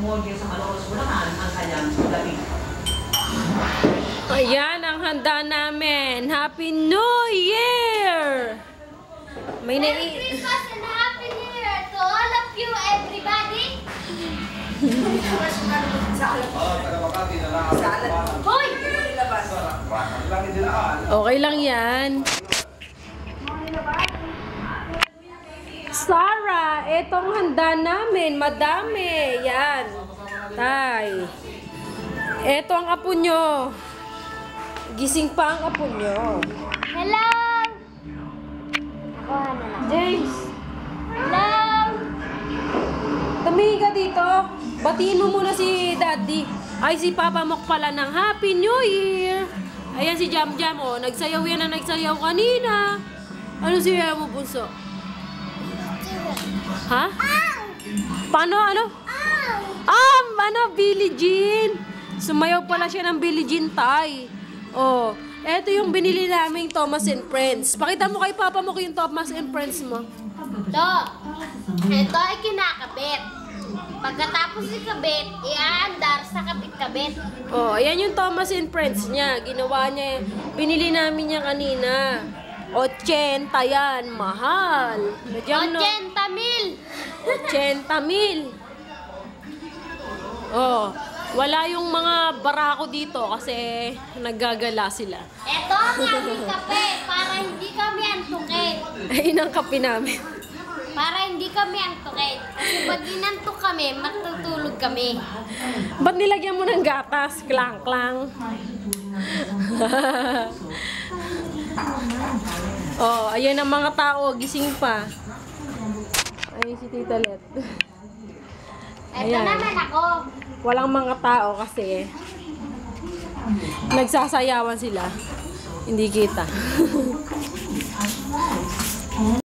umorder sa Malolos, Bulacan ang kanyang gabi. Ayan ang handa namin. Happy New Year! May Merry Christmas and Happy New Year to all of you, everybody! Hoy! Okay lang yan. Sarah, etong handa namin. Madami. Yan. Tay. Eto ang apo nyo. Gising pa ang apo nyo. Hello! Kuha na lang. James, Hello! tumingin ka dito. Batiin mo muna si Daddy. Ay, si Papa Mok pala ng Happy New Year. Ayan si Jam Jam, oh. Nagsayaw yan na nagsayaw kanina. Ano siya mo, bunso? Ha? Paano, ano? Ano, Billie Jean. Sumayaw pala siya ng Billie Jean, tay. Oh, eto yung binili naming Thomas and Friends. Pakita mo kay Papa Mok yung Thomas and Friends mo. Ito ay kinakabit. Pagkatapos ikabit, iaandar sa kabit-kabit. Oh, ayan yung Thomas and Friends niya. Ginawa niya, binili namin yan kanina. 80 yan, mahal. Medyan, no? 80,000! 80,000. Oh, wala yung mga barako dito kasi naggagala sila. Ito ang aming kape para hindi kami antukin. Ayun ang kape namin. Para hindi kami antukin. Kasi pag inantok kami, matutulog kami. Ba't nilagyan mo ng gatas? Klang-klang. Oh, ayan ang mga tao. Gising pa. Ayun si Tita Let. Ito naman ako. Walang mga tao kasi nagsasayawan sila. Hindi kita.